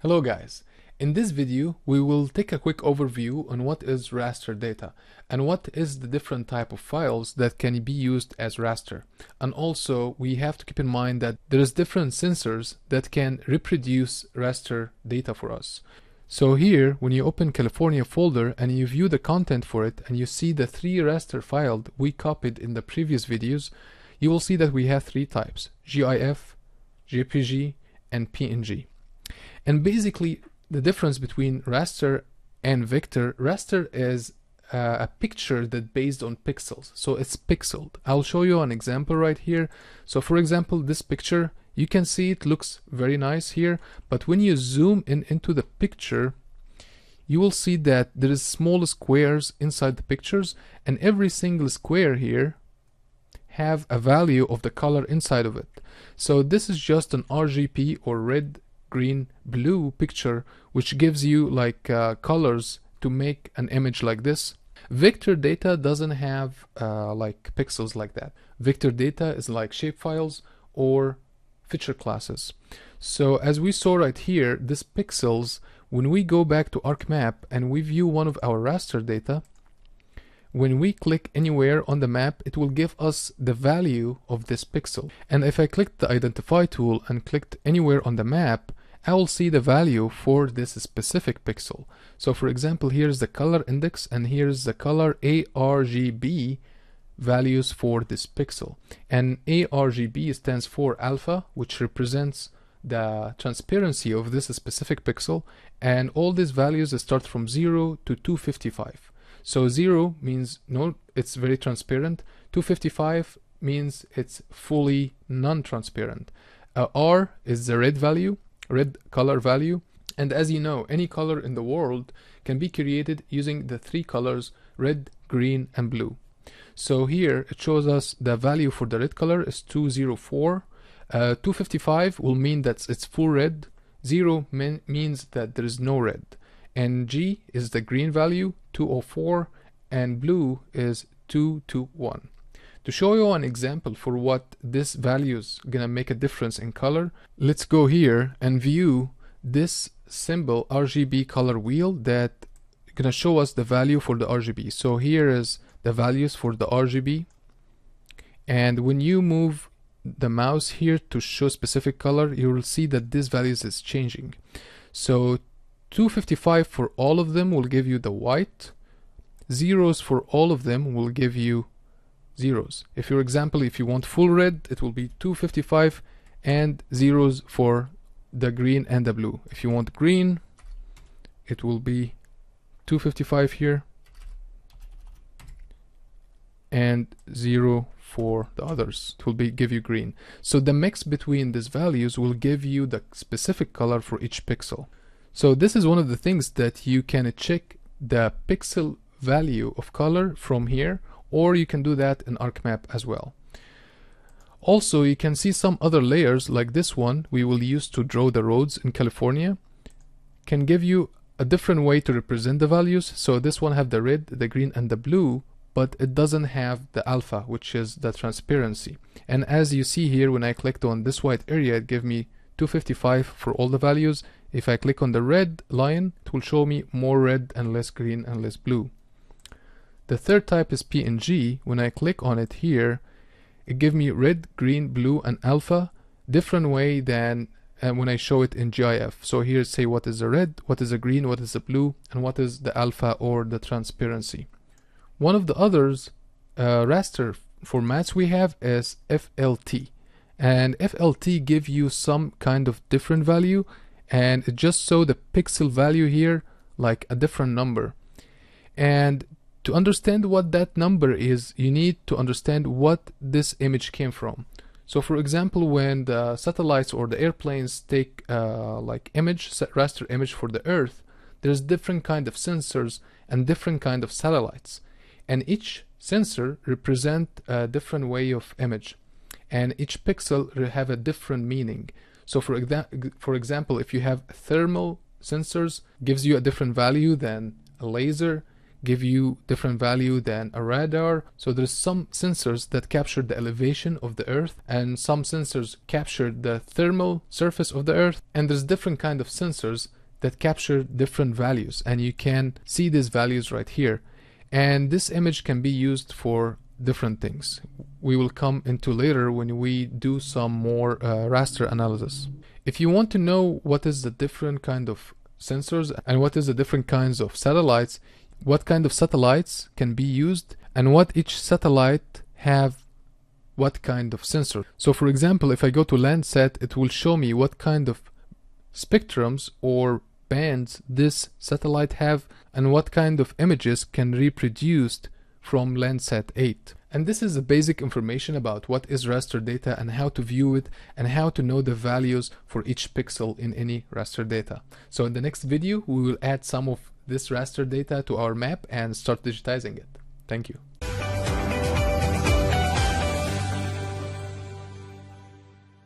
Hello guys, in this video we will take a quick overview on what is raster data and what is the different type of files that can be used as raster. And also we have to keep in mind that there is different sensors that can reproduce raster data for us. So here when you open California folder and you view the content for it and you see the three raster files we copied in the previous videos, you will see that we have three types: GIF, JPG and PNG. And basically the difference between raster and vector, raster is a picture that based on pixels, so it's pixeled. I'll show you an example right here. So for example, this picture, you can see it looks very nice here, but when you zoom in into the picture, you will see that there is small squares inside the pictures, and every single square here have a value of the color inside of it. So this is just an RGB or red, green, blue picture, which gives you like colors to make an image like this. Vector data doesn't have like pixels like that. Vector data is like shapefiles or feature classes. So as we saw right here, this pixels, when we go back to ArcMap and we view one of our raster data, when we click anywhere on the map, it will give us the value of this pixel. And if I click the identify tool and clicked anywhere on the map, I will see the value for this specific pixel. So for example, here's the color index and here's the color ARGB values for this pixel. And ARGB stands for alpha, which represents the transparency of this specific pixel. And all these values start from 0 to 255. So 0 means no, it's very transparent. 255 means it's fully non-transparent. R is the red value, red color value. And as you know, any color in the world can be created using the three colors red, green and blue. So here it shows us the value for the red color is 204. 255 will mean that it's full red. 0 means that there is no red. And G is the green value, 204, and blue is 221. To show you an example for what this value is gonna make a difference in color, let's go here and view this symbol RGB color wheel that gonna show us the value for the RGB. So here is the values for the RGB, and when you move the mouse here to show specific color, you will see that this values is changing. So 255 for all of them will give you the white. Zeros for all of them will give you zeros. If for example, if you want full red, it will be 255 and zeros for the green and the blue. If you want green, it will be 255 here and 0 for the others. It will be give you green. So the mix between these values will give you the specific color for each pixel. So this is one of the things that you can check the pixel value of color from here, or you can do that in ArcMap as well. Also, you can see some other layers like this one we will use to draw the roads in California, can give you a different way to represent the values. So this one have the red, the green and the blue, but it doesn't have the alpha, which is the transparency. And as you see here, when I clicked on this white area, it gave me 255 for all the values. If I click on the red line, it will show me more red and less green and less blue. The third type is PNG. When I click on it here, it gives me red, green, blue and alpha, different way than when I show it in GIF. So here say what is the red, what is the green, what is the blue, and what is the alpha or the transparency. One of the others raster formats we have is FLT. And FLT give you some kind of different value, and it just show the pixel value here like a different number. And to understand what that number is, you need to understand what this image came from. So for example, when the satellites or the airplanes take like image, raster image for the Earth, there's different kind of sensors and different kind of satellites. And each sensor represent a different way of image. And each pixel have a different meaning. So for example, if you have thermal sensors, gives you a different value than a laser, give you different value than a radar. So there's some sensors that capture the elevation of the earth, and some sensors capture the thermal surface of the earth, and there's different kind of sensors that capture different values, and you can see these values right here. And this image can be used for different things. We will come into later when we do some more raster analysis. If you want to know what is the different kind of sensors and what is the different kinds of satellites, what kind of satellites can be used, and what each satellite have what kind of sensor. So for example, if I go to Landsat, it will show me what kind of spectrums or bands this satellite have and what kind of images can be reproduced from Landsat 8. And this is the basic information about what is raster data and how to view it and how to know the values for each pixel in any raster data. So in the next video we will add some of this raster data to our map and start digitizing it. Thank you.